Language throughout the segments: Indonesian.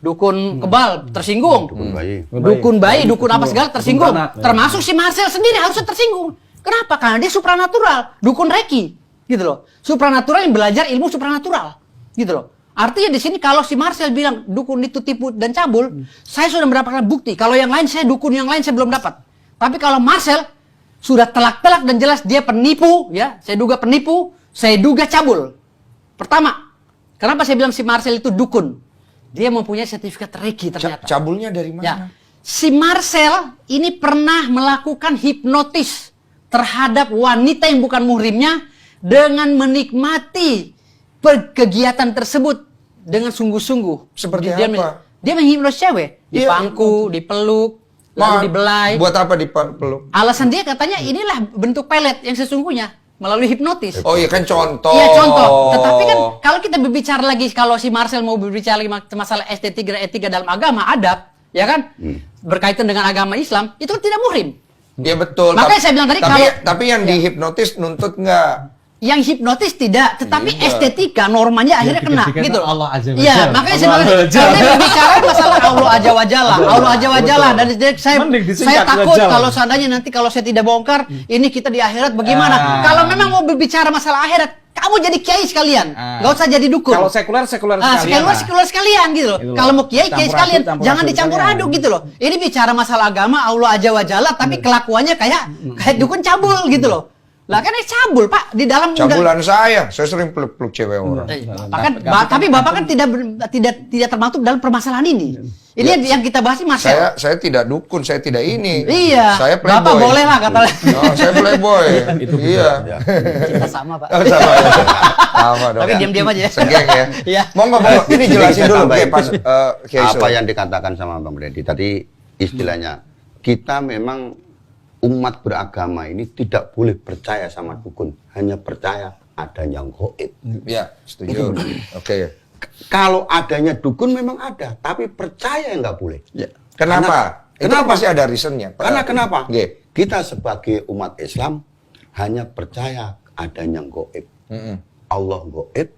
dukun kebal tersinggung, dukun bayi, dukun apa segala tersinggung, termasuk si Marcel sendiri harusnya tersinggung. Kenapa? Karena dia supranatural, dukun Reiki, gitu loh. Supranatural yang belajar ilmu supranatural, gitu loh. Artinya di sini kalau si Marcel bilang dukun itu tipu dan cabul, saya sudah mendapatkan bukti. Kalau yang lain saya dukun yang lain saya belum dapat. Tapi kalau Marcel sudah telak-telak dan jelas dia penipu, ya, saya duga penipu, saya duga cabul. Pertama, kenapa saya bilang si Marcel itu dukun? Dia mempunyai sertifikat Reiki ternyata. Cabulnya dari mana? Ya. Si Marcel ini pernah melakukan hipnotis terhadap wanita yang bukan muhrimnya dengan menikmati kegiatan tersebut dengan sungguh-sungguh. Seperti dia, apa? Dia menghipnotis cewek, dipangku, dipeluk, lalu dibelai. Buat apa dipeluk? Alasan dia katanya inilah bentuk pelet yang sesungguhnya melalui hipnotis. Oh iya kan contoh. Iya contoh. Tetapi kan kalau kita berbicara lagi, kalau si Marcel mau berbicara lagi masalah estetika dan etika dalam agama, adab, ya kan? Berkaitan dengan agama Islam, itu kan tidak muhrim. Iya betul. Makanya saya bilang tadi tapi yang dihipnotis nuntut nggak? Yang hipnotis tidak, tetapi estetika normanya akhirnya kena gitu. Allah Azza wa Jalla. Iya, makanya saya bilang kalau berbicara masalah Allah Azza wa Jalla, Allah Azza wa Jalla, dan saya takut kalau seandainya nanti kalau saya tidak bongkar, ini kita di akhirat bagaimana? Kalau memang mau berbicara masalah akhirat, kamu jadi kiai sekalian, nggak usah jadi dukun. Kalau sekuler sekalian. Sekuler sekalian gitu loh. Kalau mau kiai sekalian, jangan dicampur aduk gitu loh. Ini bicara masalah agama Allah Azza wa Jalla, tapi kelakuannya kayak dukun cabul gitu loh. Lah kan ini cabul Pak di dalam cabulan saya sering peluk-peluk cewek orang. Tapi Bapak kan tidak termasuk dalam permasalahan ini. Ini yang kita bahas Marcel. Saya tidak dukun, saya tidak ini. Iya. Saya playboy. Bapak boleh lah kata. Oh, saya playboy. Iya. Kita sama Pak. Oh, sama dong. Tapi diam-diam aja. Segeng ya. Iya. Monggo ini jelasin dulu pas apa yang dikatakan sama Bang Reddy tadi, istilahnya kita memang umat beragama ini tidak boleh percaya sama dukun, hanya percaya adanya gaib. Ya, setuju. Oke. Kalau adanya dukun memang ada, tapi percaya nggak boleh. Ya. Kenapa? Kenapa sih ada reasonnya? Karena kenapa? Okay. Kita sebagai umat Islam hanya percaya adanya gaib. Allah gaib,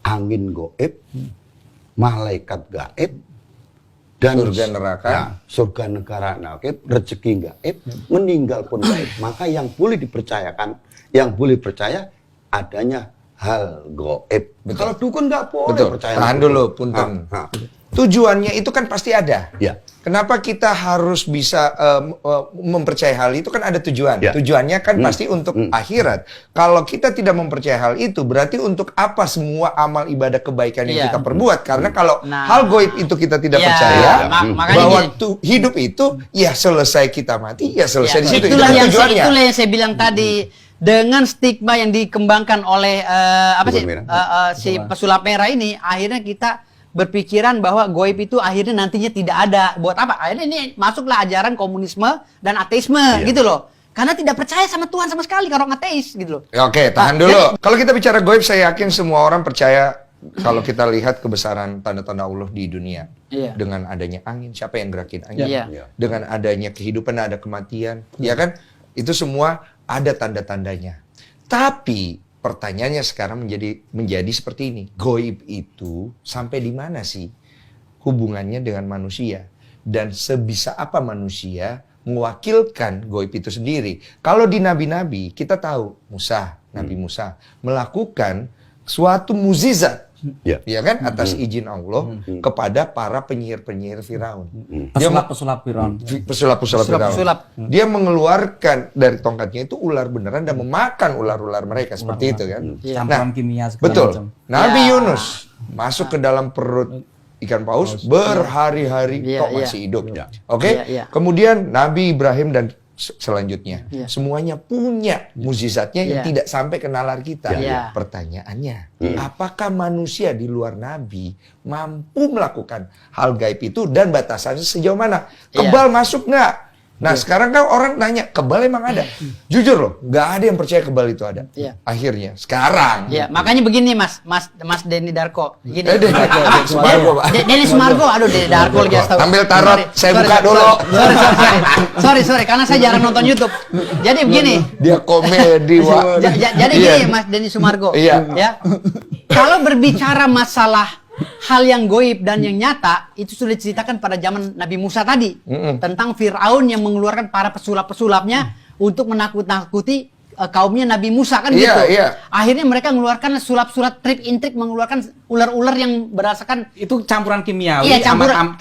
angin gaib, malaikat gaib, dan surga neraka, ya, surga negara gaib, rezeki gaib, meninggal pun gaib. Maka yang boleh dipercayakan, yang boleh percaya adanya hal gaib. Kalau dukun nggak boleh percaya. Tahan dulu, punten. Tujuannya itu kan pasti ada. Ya. Kenapa kita harus bisa mempercayai hal itu kan ada tujuan. Ya. Tujuannya kan pasti untuk akhirat. Kalau kita tidak mempercayai hal itu, berarti untuk apa semua amal ibadah kebaikan yang kita perbuat? Karena kalau hal goib itu kita tidak percaya, bahwa hidup itu ya selesai kita mati, ya selesai di situ. Itulah yang saya bilang tadi. Dengan stigma yang dikembangkan oleh si pesulap merah ini, akhirnya kita berpikiran bahwa goib itu akhirnya nantinya tidak ada. Buat apa? Akhirnya ini masuklah ajaran komunisme dan ateisme gitu loh. Karena tidak percaya sama Tuhan sama sekali kalau ateis gitu loh. Oke, tahan dulu. Kalau kita bicara goib, saya yakin semua orang percaya kalau kita lihat kebesaran tanda-tanda Allah di dunia. Dengan adanya angin, siapa yang gerakin angin? Dengan adanya kehidupan, ada kematian. Ya kan? Itu semua ada tanda-tandanya. Tapi pertanyaannya sekarang menjadi seperti ini. Goib itu sampai di mana sih hubungannya dengan manusia? Dan sebisa apa manusia mewakilkan goib itu sendiri? Kalau di nabi-nabi, kita tahu Nabi Musa melakukan suatu mukjizat. Ya kan? Atas izin Allah kepada para penyihir-penyihir Firaun. Pesulap Firaun. Pesulap Firaun. Dia mengeluarkan dari tongkatnya itu ular beneran dan memakan ular-ular mereka. Seperti itu kan. Campuran kimia segala betul. macam. Nabi Yunus masuk ke dalam perut ikan paus berhari-hari kok masih hidup. Oke? Kemudian Nabi Ibrahim dan selanjutnya. Semuanya punya mukjizatnya yang tidak sampai ke nalar kita. Pertanyaannya, apakah manusia di luar Nabi mampu melakukan hal gaib itu dan batasannya sejauh mana? Kebal masuk nggak? Nah sekarang kan orang nanya, kebal emang ada? Jujur loh, nggak ada yang percaya kebal itu ada. Akhirnya, sekarang. Makanya begini Mas Denny Darko. Gini. Denny Sumargo, aduh Denny Darko lagi astaga. Ambil tarot, saya buka dulu. Sorry, karena saya jarang nonton YouTube. Jadi begini. Dia komedi, Wak. Jadi gini Mas Denny Sumargo. Ya. Kalau berbicara masalah hal yang goib dan yang nyata itu sudah diceritakan pada zaman Nabi Musa tadi tentang Fir'aun yang mengeluarkan para pesulap-pesulapnya untuk menakut-nakuti kaumnya Nabi Musa kan gitu. Akhirnya mereka mengeluarkan sulap-sulap trik intrik, mengeluarkan ular-ular yang berdasarkan itu campuran kimiawi tambang.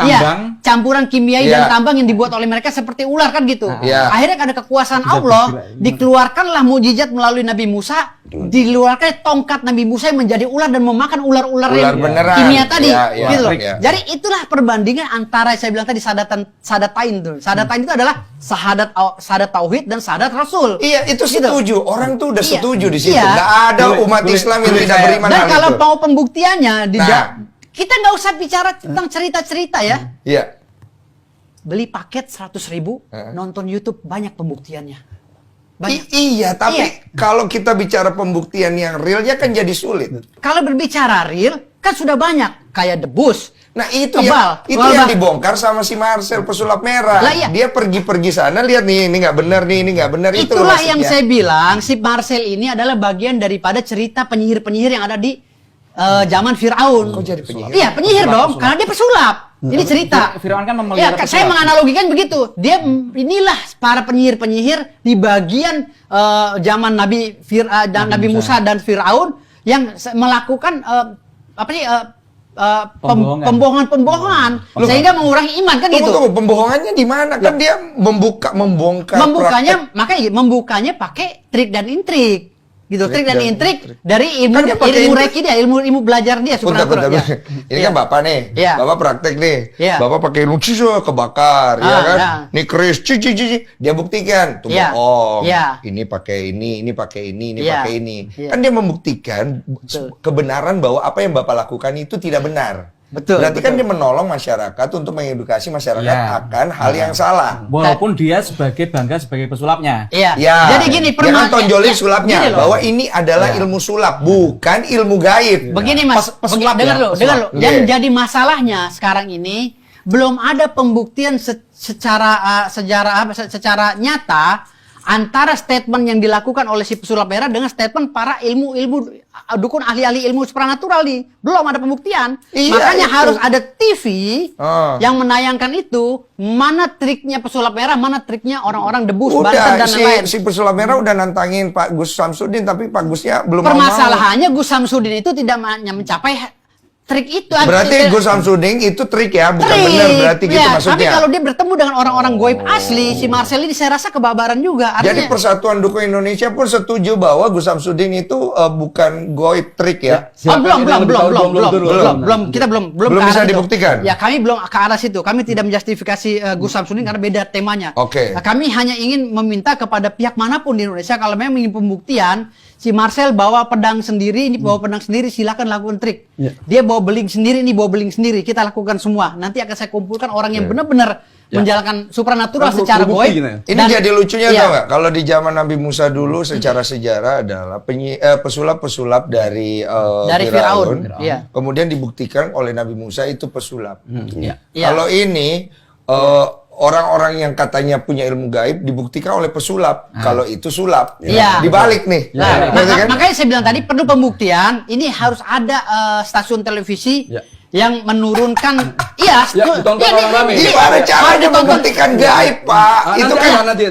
Campuran kimiawi dan tambang yang dibuat oleh mereka seperti ular kan gitu. Akhirnya ada kekuasaan Allah, dikeluarkanlah mujizat melalui Nabi Musa, dikeluarkan tongkat Nabi Musa yang menjadi ular dan memakan ular-ular yang kimia tadi gitu loh. Jadi itulah perbandingan antara saya bilang tadi sadatain tuh. Sadatain itu adalah syahadat tauhid dan syahadat rasul. Iya, itu setuju. Orang tuh udah setuju di situ. Nggak ada umat Islam yang tidak beriman hal itu. Dan kalau itu. mau pembuktiannya, kita nggak usah bicara tentang cerita-cerita ya. Iya. Beli paket 100.000, nonton YouTube, banyak pembuktiannya. Iya, tapi kalau kita bicara pembuktian yang realnya kan jadi sulit. Kalau berbicara real, kan sudah banyak. Kayak debus. Nah itu yang dibongkar sama si Marcel pesulap merah. Dia pergi-pergi sana lihat nih, ini nggak benar nih, ini nggak benar. Itulah yang saya bilang, si Marcel ini adalah bagian daripada cerita penyihir-penyihir yang ada di zaman Fir'aun. Kok jadi penyihir? Iya, penyihir dong, karena dia pesulap. Ini cerita. Fir'aun kan memelihara pesulap. Saya menganalogikan begitu. Dia inilah para penyihir-penyihir di bagian zaman Nabi Musa dan Fir'aun yang melakukan pembohongan sehingga mengurangi iman kan gitu. Tunggu, pembohongannya di mana? Kan dia membongkar. Membukanya pakai trik dan intrik. Gitu, trik dan intrik dari ilmu reki dia, ilmu belajar dia supranatural. Ini kan Bapak nih. Bapak praktek nih. Bapak pakai ilmu kebakar, ya kan? Nih keris, dia buktikan tuh bohong. Ini pakai ini pakai ini pakai ini. Kan dia membuktikan kebenaran bahwa apa yang Bapak lakukan itu tidak benar. Berarti kan dia menolong masyarakat untuk mengedukasi masyarakat akan hal yang salah. Walaupun dia bangga sebagai pesulapnya. Jadi gini, dia kan tonjolin sulapnya bahwa ini adalah ilmu sulap, bukan ilmu gaib. Begini Mas, dengar lo. Yang jadi masalahnya sekarang ini belum ada pembuktian secara nyata antara statement yang dilakukan oleh si pesulap merah dengan statement para dukun ahli-ahli ilmu supranatural nih. Belum ada pembuktian. Makanya harus ada TV yang menayangkan itu, mana triknya pesulap merah, mana triknya orang-orang debus, Banten dan lain-lain. Si pesulap merah udah nantangin Pak Gus Samsudin, tapi Pak Gusnya belum mau. Permasalahannya Gus Samsudin itu tidak mencapai trik itu. Berarti Gus Samsudin itu trik ya, bukan benar berarti gitu maksudnya. Tapi kalau dia bertemu dengan orang-orang goib asli, si Marcel ini saya rasa kebabaran juga. Jadi Persatuan Dukun Indonesia pun setuju bahwa Gus Samsudin itu bukan goib trik ya. Belum. Kita belum bisa dibuktikan. Ya, kami belum ke arah situ. Kami tidak menjustifikasi Gus Samsudin karena beda temanya. Kami hanya ingin meminta kepada pihak manapun di Indonesia kalau memang ingin pembuktian, si Marcel bawa pedang sendiri, silakan lakukan trik. Dia bawa beling sendiri, ini bawa beling sendiri. Kita lakukan semua. Nanti akan saya kumpulkan orang yang benar-benar menjalankan supranatural secara goib. Ini jadi lucunya tau nggak? Kalau di zaman Nabi Musa dulu secara sejarah adalah pesulap-pesulap dari Firaun. Kemudian dibuktikan oleh Nabi Musa itu pesulap. Kalau ini orang-orang yang katanya punya ilmu gaib dibuktikan oleh pesulap. Kalau itu sulap. Dibalik nih. Makanya saya bilang tadi perlu pembuktian. Ini harus ada stasiun televisi yang menurunkan. Gimana caranya membuktikan gaib, Pak? Itu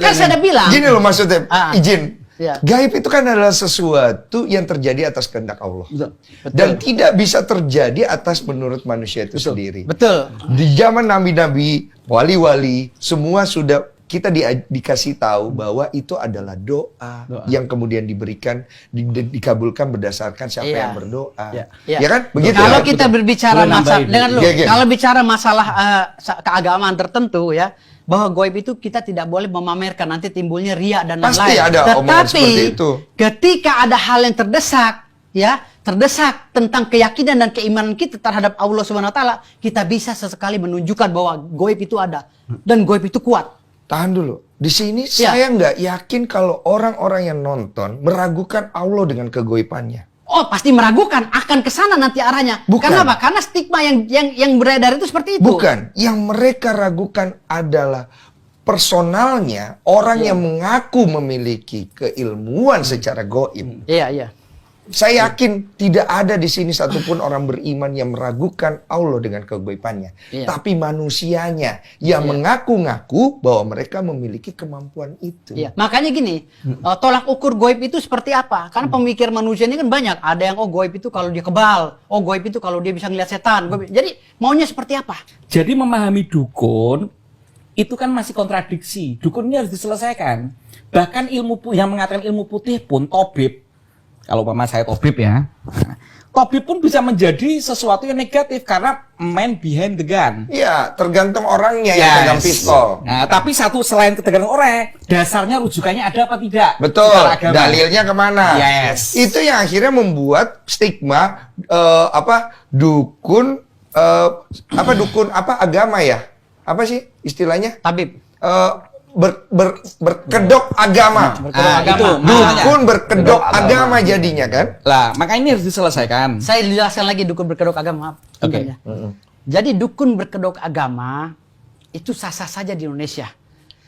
kan saya udah bilang. Gini loh maksudnya, izin. Gaib itu kan adalah sesuatu yang terjadi atas kehendak Allah. Dan tidak bisa terjadi atas menurut manusia itu sendiri. Di zaman nabi-nabi, wali-wali, semua sudah kita dikasih tahu bahwa itu adalah doa yang kemudian diberikan, dikabulkan berdasarkan siapa yang berdoa. Ya kan? Begitu. Kalau kita berbicara kalau bicara masalah keagamaan tertentu ya, bahwa goib itu kita tidak boleh memamerkan, nanti timbulnya riya dan lain-lain. Pasti ada omongan seperti itu. Ketika ada hal yang terdesak tentang keyakinan dan keimanan kita terhadap Allah Subhanahu wa taala, kita bisa sesekali menunjukkan bahwa goib itu ada dan goib itu kuat. Tahan dulu. Di sini saya nggak yakin kalau orang-orang yang nonton meragukan Allah dengan kegoibannya. Oh, pasti meragukan, akan ke sana nanti arahnya. Kenapa? Karena stigma yang beredar itu seperti itu. Bukan, yang mereka ragukan adalah personalnya orang yang mengaku memiliki keilmuan secara goib. Saya yakin tidak ada di sini satupun orang beriman yang meragukan Allah dengan kegoibannya. Tapi manusianya yang mengaku-ngaku bahwa mereka memiliki kemampuan itu. Makanya gini, tolak ukur goib itu seperti apa? Karena pemikir manusia ini kan banyak. Ada yang goib itu kalau dia kebal, goib itu kalau dia bisa ngeliat setan. Jadi maunya seperti apa? Jadi memahami dukun itu kan masih kontradiksi. Dukun ini harus diselesaikan. Bahkan yang mengatakan ilmu putih pun tabib. Kalau umpama saya tabib ya, tabib pun bisa menjadi sesuatu yang negatif karena man behind the gun. Iya, tergantung orangnya yang pegang pistol. Nah, tapi selain tergantung orang, dasarnya rujukannya ada apa tidak? Betul. Dalilnya kemana? Yes. Itu yang akhirnya membuat stigma dukun agama ya? Apa sih istilahnya? Tabib. Berkedok agama. Dukun berkedok agama jadinya kan? Lah, maka ini harus diselesaikan. Saya jelaskan lagi dukun berkedok agama. Oke. Jadi dukun berkedok agama itu sah-sah saja di Indonesia.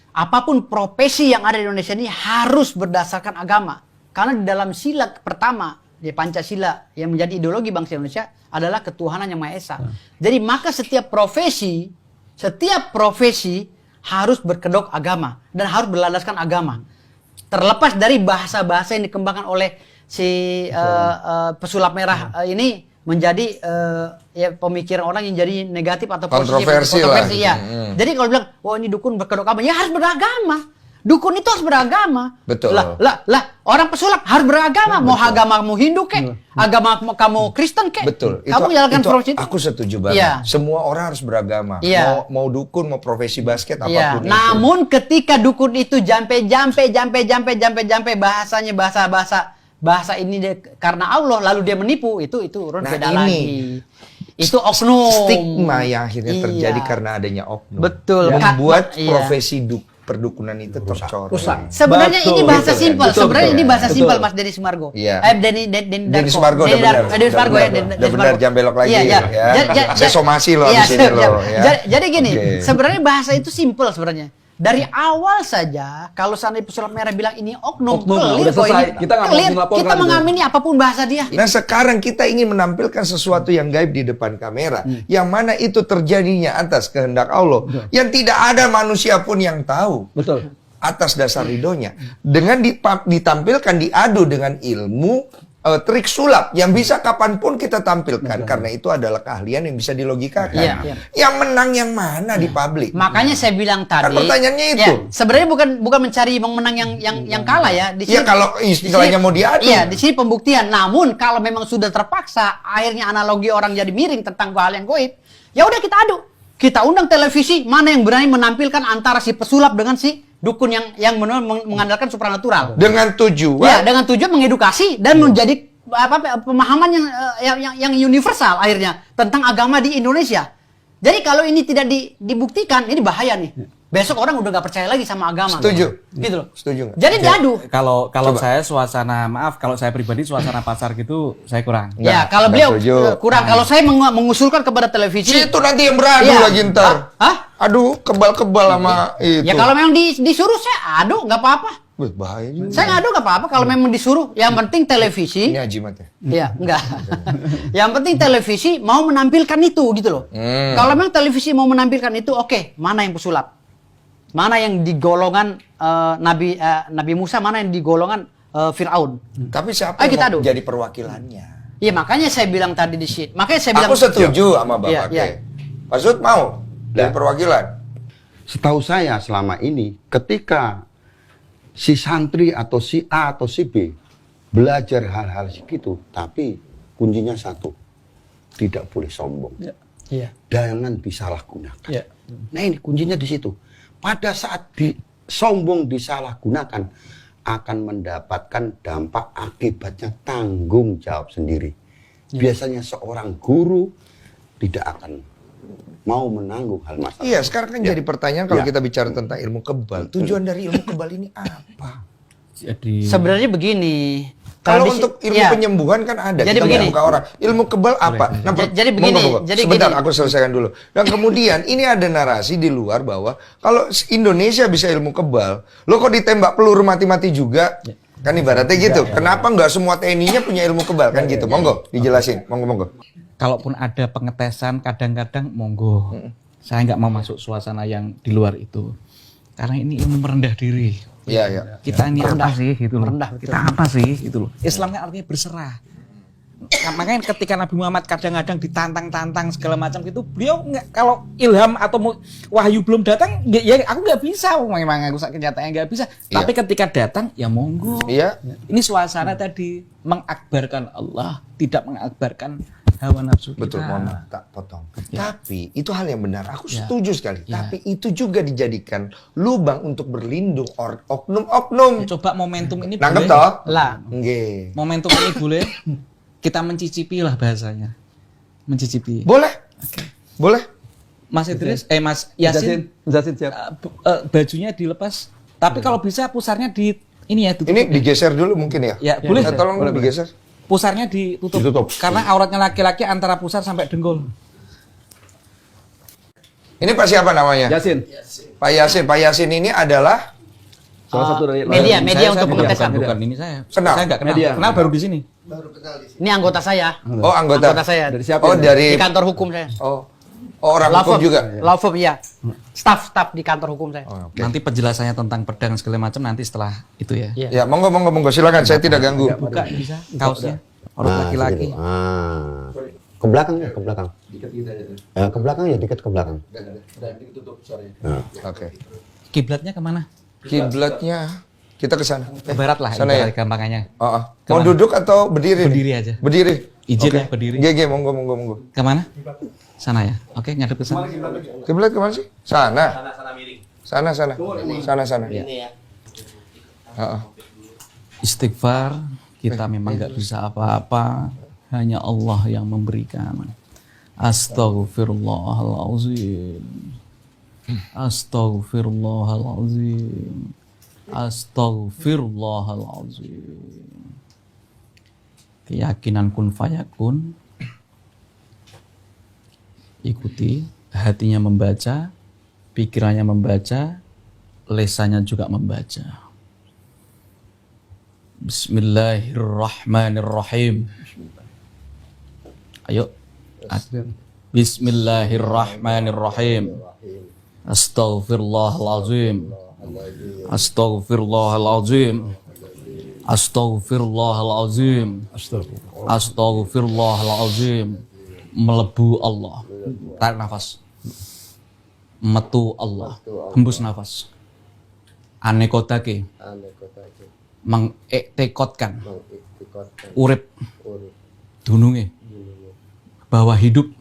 Apapun profesi yang ada di Indonesia ini harus berdasarkan agama. Karena di dalam sila pertama di Pancasila yang menjadi ideologi bangsa Indonesia adalah ketuhanan yang Maha Esa. Jadi maka setiap profesi harus berkedok agama dan harus berlandaskan agama. Terlepas dari bahasa-bahasa yang dikembangkan oleh si pesulap merah ini menjadi pemikiran orang yang jadi negatif atau kontroversi ya. Jadi kalau bilang, ini dukun berkedok agama, ya harus beragama. Dukun itu harus beragama. Betul. Lah, orang pesulap harus beragama. Mau agamamu Hindu kek, agama kamu Kristen kek. Betul. Kamu jalankan profesi itu. Aku setuju banget. Semua orang harus beragama. Mau dukun, mau profesi basket, apapun itu. Namun ketika dukun itu jampe bahasanya bahasa ini karena Allah lalu dia menipu, itu urun beda lagi. Itu oknum. Stigma yang akhirnya terjadi karena adanya oknum. Betul. Membuat profesi perdukunan itu tercoreng. Sebenarnya ini bahasa simpel. Sebenarnya ini bahasa simpel, Mas Denny Sumargo. Denny Sumargo udah benar, jangan belok lagi. Saya somasi loh di sini loh. Jadi gini, sebenarnya bahasa itu simpel sebenarnya. Dari awal saja, kalau seandainya pesulap merah bilang ini oknum, udah selesai. Kita mengamini apapun bahasa dia. Nah sekarang kita ingin menampilkan sesuatu yang gaib di depan kamera, yang mana itu terjadinya atas kehendak Allah, yang tidak ada manusia pun yang tahu. Betul. Atas dasar ridhonya, dengan ditampilkan diadu dengan ilmu trik sulap yang bisa kapanpun kita tampilkan, karena itu adalah keahlian yang bisa dilogikakan. Yang menang yang mana di publik? Makanya saya bilang tadi. Kan pertanyaannya itu. Sebenarnya bukan mencari menang yang kalah ya. Di sini, kalau istilahnya mau diadu. Iya, di sini pembuktian. Namun kalau memang sudah terpaksa, akhirnya analogi orang jadi miring tentang hal yang goib, ya udah kita adu. Kita undang televisi, mana yang berani menampilkan antara si pesulap dengan si dukun yang mengandalkan supranatural. Dengan tujuan? Ya, dengan tujuan mengedukasi dan menjadi pemahaman yang universal akhirnya tentang agama di Indonesia. Jadi kalau ini tidak dibuktikan, ini bahaya nih. Besok orang udah gak percaya lagi sama agama. Setuju. Gitu loh. Setuju. Jadi diadu. Kalau saya kalau saya pribadi suasana pasar gitu saya kurang. Ya, kalau beliau kurang. Kalau saya mengusulkan kepada televisi. Itu nanti yang beradu lagi ntar. Aduh, kebal-kebal sama itu. Ya kalau memang disuruh saya adu, nggak apa-apa. Bahaya juga. Saya ngadu nggak apa-apa kalau memang disuruh. Yang penting televisi. Ini ajimat ya? Iya, enggak. Yang penting televisi mau menampilkan itu gitu loh. Kalau memang televisi mau menampilkan itu, oke. Mana yang pesulap? Mana yang di golongan Nabi Musa? Mana yang di golongan Fir'aun? Tapi siapa yang jadi perwakilannya? Iya, makanya saya bilang tadi di sini. Makanya saya bilang. Aku setuju sama Bapak. Pak Zud mau jadi perwakilan? Setahu saya selama ini ketika si santri atau si A atau si B belajar hal-hal segitu, tapi kuncinya satu, tidak boleh sombong. Jangan disalahgunakan. Nah ini kuncinya di situ. Pada saat sombong disalahgunakan, akan mendapatkan dampak akibatnya tanggung jawab sendiri. Biasanya seorang guru tidak akan mau menanggung hal masalah. Iya, sekarang kan jadi pertanyaan kalau kita bicara tentang ilmu kebal. Tujuan dari ilmu kebal ini apa? Jadi sebenarnya begini. Kalau untuk ilmu penyembuhan kan ada. Jadi kita begini. buka orang. Ilmu kebal apa? Nah, jadi begini. Sebentar, aku selesaikan dulu. Dan kemudian ini ada narasi di luar bahwa kalau Indonesia bisa ilmu kebal, lo kok ditembak peluru mati-mati juga? Kan ibaratnya gitu. Kenapa nggak semua TNI-nya punya ilmu kebal kan gitu? Monggo dijelasin. Monggo. Kalaupun ada pengetesan kadang-kadang monggo. Saya nggak mau masuk suasana yang di luar itu. Karena ini ilmu merendah diri. Iya. Kita ini apa sih gitu loh. Merendah, betul. Kita apa sih gitu loh. Islam kan artinya berserah. Makanya ketika Nabi Muhammad kadang-kadang ditantang-tantang segala macam gitu, beliau nggak, kalau ilham atau wahyu belum datang, ya aku nggak bisa, memang aku kenyataannya nggak bisa. Iya. Tapi ketika datang, ya monggo. Iya. Ini suasana tadi mengakbarkan Allah, tidak mengakbarkan hawa nafsu kita. Betul, mohon maaf, tak potong. Ya. Tapi itu hal yang benar. Aku Ya. setuju sekali. Ya. Tapi itu juga dijadikan lubang untuk berlindung oknum-oknum. Coba momentum ini Nangkep boleh. toh? Lah. Nggih. Momentum ini boleh. Kita mencicipi lah bahasanya. Mencicipi. Boleh? Boleh? Mas Idris, Mas Yasin, siap. Bajunya dilepas. Tapi kalau bisa pusarnya di ini ya, tutup. Ini digeser dulu mungkin ya? Ya, boleh. Tolong dulu digeser. Pusarnya ditutup. Karena auratnya laki-laki antara pusar sampai dengkul. Ini Pak siapa namanya? Yasin. Pak Yasin ini adalah Salah satu dari media Saya untuk pengetesan. bukan ini saya. Kenal? Saya nggak kenal. Media. Kenal baru di sini. Ini anggota saya. Oh, anggota saya. Dari siapa? Oh, ini? dari Di kantor hukum saya. Oh, orang hukum juga. Law firm, iya. Staff di kantor hukum saya. Oh, oke. Nanti penjelasannya tentang pedang segala macam nanti setelah itu ya. Iya. Ya, monggo silakan, saya tidak ganggu. Buka bisa kaosnya. Aurat laki-laki. Ke belakang ya, ke belakang. Ke belakang ya, dikit ke belakang. Oke. Kiblatnya kemana? Kiblatnya kita ke sana. Ke barat lah. Sana ya? Gampangannya. Oh, mau Kemana? duduk atau berdiri? Berdiri aja. Berdiri. Izin Oke. ya berdiri. Gege, monggo. Kemana? Sana ya. Oke, ngadep ke sana. Kiblat kemana sih? Sana. Sana. Heeh. Istighfar, kita memang nggak bisa apa-apa, hanya Allah yang memberikan. Astaghfirullahalazim. Astaghfirullahalazim. Astaghfirullahalazim. Keyakinan kun fayakun. Ikuti, hatinya membaca, pikirannya membaca, lesannya juga membaca. Bismillahirrahmanirrahim. Ayo. Bismillahirrahmanirrahim. Astaghfirullahalazim. Astaghfirullahalazim. Astaghfirullahalazim. Astaghfirullahalazim. Melebu Allah. Tarik nafas. Metu Allah. Hembus nafas. Anekotake. Mengektekotkan. Urip. Dununge. Bahwa hidup.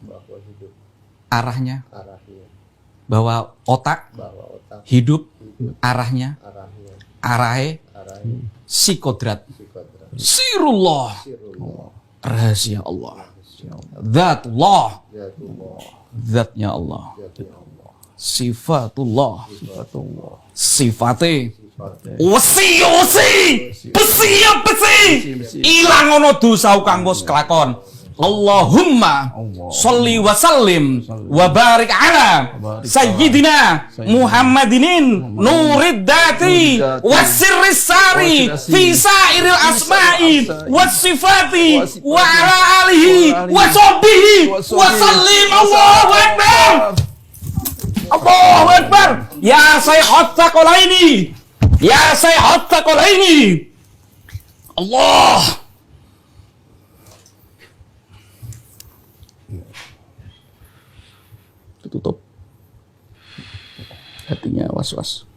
Arahnya. Bahwa otak. Hidup. Arahnya. Arahe. Sikodrat. Sirullah. Rahasia Allah. Zatullah. Zatnya Allah. Sifatullah. Sifate. Wesi. Besi. Ilang ono dosa kang wis kelakon. Allahumma sholli wa sallim wa barik ala sayyidina Muhammadinin nurid dati wasirris sari fi sairil asma'i was sifati wa ala alihi wa sahbihi wa sallim. Allahu akbar. Allahu akbar. Ya sayyidat thaqalaini. Ya sayyidat thaqalaini. Allah. Tutup. Hatinya was-was.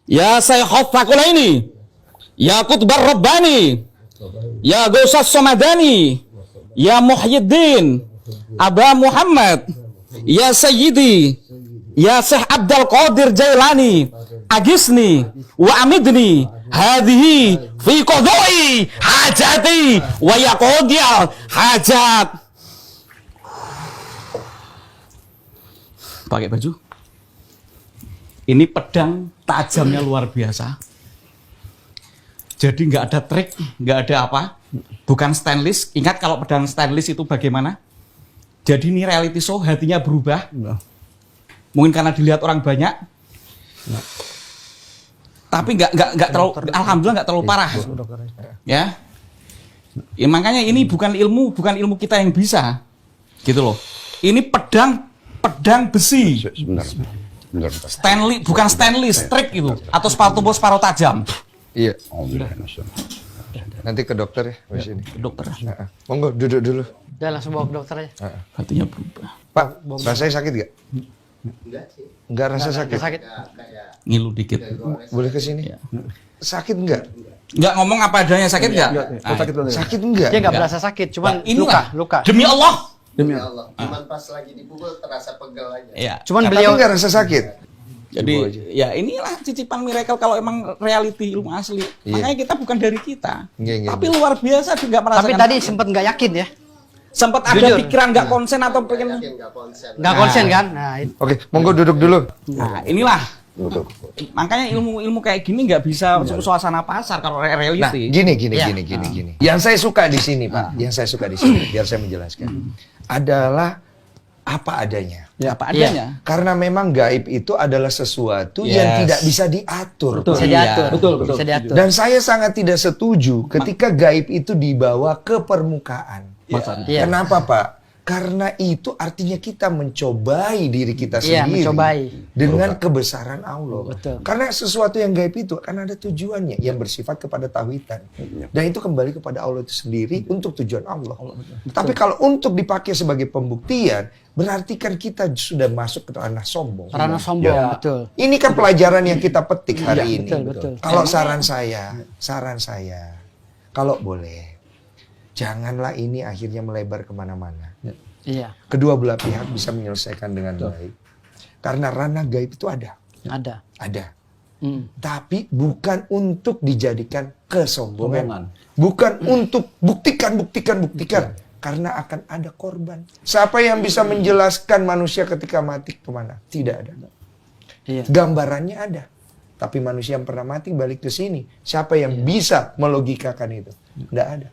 Ya Sayyid Thaqalaini. Ya Qutbar Rabbani. Ya Ghausas Samadani. Ya Muhyiddin. Aba Muhammad. Ya Sayyidi. Ya Syekh Abdul Qadir Jailani. Agisni wa amidni hadhihi fi qadai hajati wa yaqdiya hajat. Pakai baju. Ini pedang tajamnya luar biasa. Jadi nggak ada trik, nggak ada apa. Bukan stainless. Ingat kalau pedang stainless itu bagaimana? Jadi ini reality show, hatinya berubah. Mungkin karena dilihat orang banyak. Tapi nggak terlalu, alhamdulillah nggak terlalu parah. Ya. Ya makanya ini bukan ilmu kita yang bisa. Gitu loh. Ini pedang besi. Benar. Stanley, bukan stainless, strike itu. Atau separuh tajam. Iya. Nanti ke dokter ya, di sini. Ke dokter. Monggo duduk dulu. Udah langsung bawa ke dokter aja. Hatinya berubah. Pak, rasanya sakit gak? Enggak sih. Enggak rasa sakit. Sakit. Kayak Ngilu dikit. Boleh ke sini? Sakit enggak? Nggak ngomong apa adanya, sakit nggak? Sakit enggak? Dia nggak berasa sakit, cuman inilah, luka. Demi Allah. demi Allah. Cuman pas lagi dipukul terasa pegel aja. Iya. Cuman Tapi beliau enggak rasa sakit. Jadi ya inilah cicipan miracle kalau emang reality ilmu asli. Makanya kita bukan dari kita. Tapi luar biasa juga merasakan. tapi tadi sempat nggak yakin ya. Sempat ada Jujur. pikiran nggak konsen atau pengen. Nggak konsen. Nggak konsen kan? Nah, itu. Oke, monggo duduk dulu. Nah inilah. Makanya ilmu kayak gini nggak bisa suasana pasar kalau Nah, reality. gini. Yang saya suka di sini, Pak. Yang saya suka di sini, biar saya menjelaskan. Adalah apa adanya. Ya, apa adanya. Karena memang gaib itu adalah sesuatu yang tidak bisa diatur. Bisa diatur. Betul. Bisa diatur. Dan saya sangat tidak setuju ketika gaib itu dibawa ke permukaan. Iya. Kenapa, Pak? Karena itu artinya kita mencobai diri kita Iya, sendiri mencobai. dengan kebesaran Allah. Betul. Karena sesuatu yang gaib itu akan ada tujuannya yang bersifat kepada tauhidan. Dan itu kembali kepada Allah itu sendiri untuk tujuan Allah. Tapi kalau untuk dipakai sebagai pembuktian, berarti kan kita sudah masuk ke ranah sombong. Ranah sombong, betul. Ini kan pelajaran yang kita petik hari ini. betul. Kalau saran saya, kalau boleh, janganlah ini akhirnya melebar kemana-mana. Iya. Kedua belah pihak bisa menyelesaikan dengan baik. Karena ranah gaib itu ada. Ada. Tapi bukan untuk dijadikan kesombongan. Bukan untuk buktikan. Karena akan ada korban. Siapa yang bisa menjelaskan manusia ketika mati kemana? Tidak ada. Iya. Gambarannya ada. Tapi manusia yang pernah mati balik ke sini. Siapa yang bisa melogikakan itu? Tidak ada.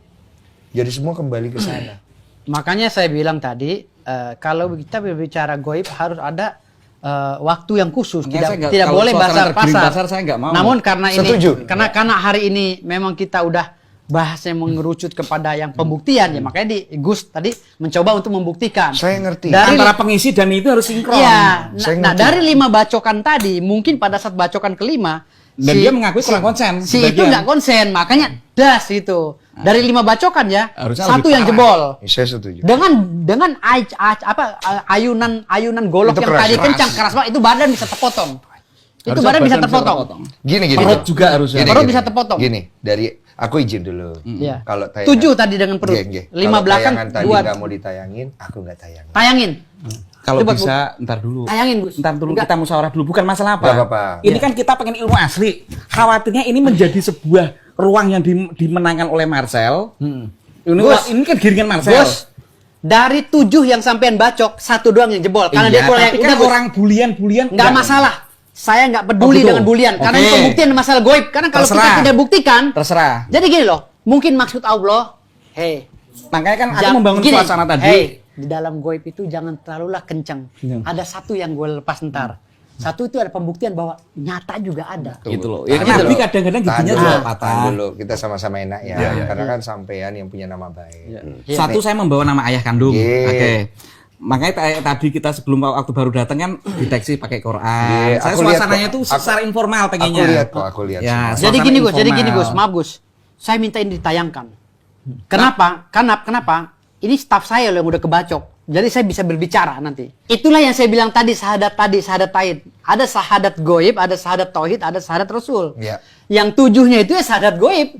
Jadi semua kembali ke sana. Makanya saya bilang tadi, kalau kita berbicara goib harus ada waktu yang khusus. Tidak boleh basar-pasar. Saya nggak mau. Namun karena ini, Setuju. karena hari ini memang kita udah bahasnya mengerucut kepada yang pembuktian ya, makanya Gus tadi mencoba untuk membuktikan. Saya ngerti. Antara pengisi dan itu harus sinkron. Iya. Saya Nah, ngerti. dari 5 bacokan tadi, mungkin pada saat bacokan kelima, Dan dia mengakui kurang konsen. si itu nggak konsen, makanya das itu. Dari 5 bacokan ya, Harusnya satu lebih yang parah. jebol. Saya setuju. Dengan ayunan golok Itu yang keras. tadi kencang keras banget, itu badan bisa terpotong. Itu badan bisa terpotong. Gini. Perut juga harusnya. Perut bisa terpotong. Gini, dari aku izin dulu. Iya. Kalau tayangan 7 tadi dengan perut. 5 Kalau belakang, tayangan tadi 2. nggak mau ditayangin, aku nggak tayangin. Tayangin. Kalau Coba, bisa, ntar dulu. Tayangin, Gus. Ntar dulu Enggak. kita musyawarah dulu. Bukan masalah apa. Nggak apa-apa. Ini kan kita pengen ilmu asli. Khawatirnya ini menjadi sebuah ruang yang dimenangkan oleh Marcel. Ini kan giringan Marcel. Bos, dari 7 yang sampean bacok, 1 doang yang jebol. Karena Iya, dia tapi kan Gus, orang bulian. nggak masalah. Saya nggak peduli Oh, gitu. dengan bulian. Karena Oke. ini pembuktian masalah goib. Karena kalau Terserah. kita tidak buktikan, Terserah. jadi gini loh. Mungkin maksud Allah, hey, Makanya kan aku Jang- membangun gini, suasana tadi. hey, di dalam goib itu jangan terlalulah kencang. Ada satu yang gue lepas ntar. Satu itu ada pembuktian bahwa nyata juga ada. Gitu loh. Ya Tahan kan dulu. Nabi kadang-kadang giginya Tahan juga dulu, patah. tahan dulu. Kita sama-sama enak ya. Karena kan sampean yang punya nama baik. Satu saya membawa nama ayah kandung. Iya. Oke. Makanya tadi kita sebelum waktu baru datang kan deteksi pakai Quran. Iya, Saya aku lihat suasananya kok. tuh secara informal pengennya. Aku lihat. Ya, semua. Jadi suasana gini Gus, informal. maaf Gus. Saya minta ini ditayangkan. Kenapa? Kenapa? Ini staf saya loh yang udah kebacok. Jadi saya bisa berbicara nanti. Itulah yang saya bilang tadi, syahadat tauhid. Ada syahadat goib, ada syahadat tauhid, ada syahadat rasul. Iya. Yang 7-nya itu ya syahadat goib.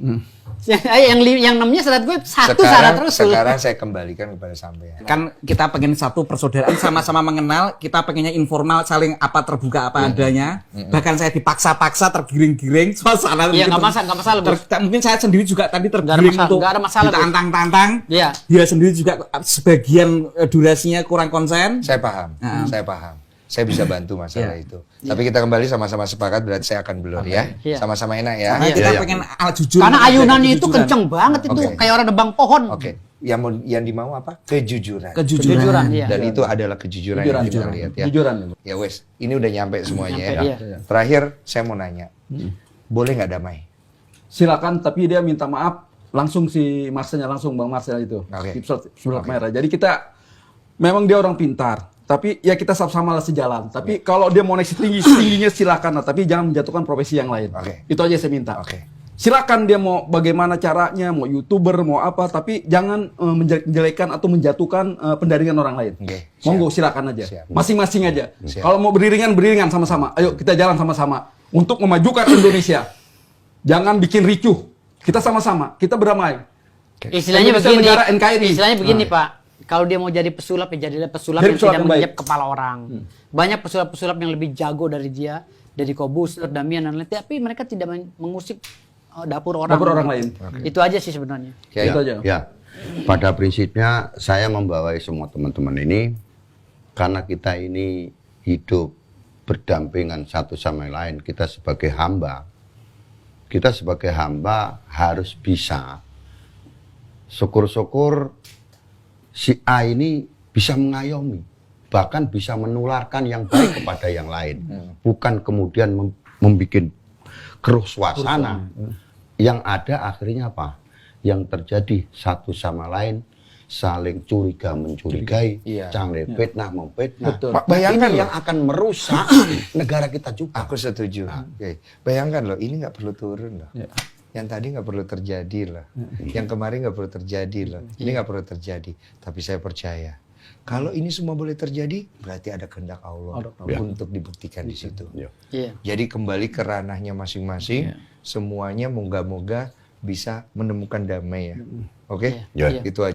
Yang 6-nya syahadat goib, satu syahadat rasul. Sekarang saya kembalikan kepada sampean. Kan kita pengen satu persaudaraan sama-sama mengenal, kita pengennya informal, saling terbuka apa adanya. Bahkan saya dipaksa-paksa tergiring-giring suasana. Iya, nggak masalah, Bos. Mungkin saya sendiri juga tadi Nggak ada tergiring masalah, untuk nggak ada masalah, Bos. ditantang-tantang. Iya. Dia sendiri juga sebagian durasinya kurang konsen. Saya paham. Saya bisa bantu masalah itu. Tapi kita kembali sama-sama sepakat, berarti saya akan blur ya. Iya. Sama-sama enak ya. Makanya kita pengen jujur. Karena ayunannya itu kejujuran. kenceng banget itu, Oke. kayak orang nebang pohon. Oke. yang dimau apa? Kejujuran. Kejujuran, iya. Dan itu adalah kejujuran yang kita lihat ya. Kejujuran. Ya wes, ini udah nyampe semuanya Nyampe, ya. iya. Terakhir saya mau nanya, boleh nggak damai? Silakan, tapi dia minta maaf langsung si Marcelnya, langsung Bang Marcel itu. Oke. Di surat merah. Jadi kita memang dia orang pintar, tapi ya kita sama-sama lah sejalan. Tapi kalau dia mau naik setingginya silakan lah, tapi jangan menjatuhkan profesi yang lain. Oke. Itu aja saya minta. Oke. Silakan dia mau bagaimana caranya, mau YouTuber, mau apa, tapi jangan menjelekkan atau menjatuhkan pendaringan orang lain. Oke, Monggo silakan aja. Siap. Masing-masing aja. Siap. Kalau mau beriringan sama-sama. Ayo kita jalan sama-sama untuk memajukan Indonesia. Jangan bikin ricuh. Kita sama-sama, kita berdamai. Istilahnya Indonesia begini. negara NKRI. Istilahnya begini, Pak. Kalau dia mau jadi pesulap, ya jadilah pesulap Jadi yang pesulap tidak yang baik. menginjak kepala orang. Banyak pesulap-pesulap yang lebih jago dari dia, dari Kobus, Damian dan lain, tapi mereka tidak mengusik dapur orang lain. Itu aja sih sebenarnya. Itu aja. Ya, pada prinsipnya saya membawai semua teman-teman ini karena kita ini hidup berdampingan satu sama lain. Kita sebagai hamba harus bisa syukur-syukur si A ini bisa mengayomi, bahkan bisa menularkan yang baik kepada yang lain, bukan kemudian membuat keruh suasana. Yang ada akhirnya apa? Yang terjadi satu sama lain saling curiga mencurigai, Iya. saling fitnah memfitnah. Betul. Pak, bayangkan Ini loh. yang akan merusak negara kita juga. Aku setuju. Oke. Bayangkan loh, ini nggak perlu turun loh. Ya. Yang tadi nggak perlu terjadi loh. Yang kemarin nggak perlu terjadi loh. Ini nggak perlu terjadi. Tapi saya percaya, kalau ini semua boleh terjadi, berarti ada kehendak Allah untuk dibuktikan di situ. Ya. Iya. Jadi kembali ke ranahnya masing-masing, semuanya moga-moga bisa menemukan damai ya. Oke? Iya. Itu aja.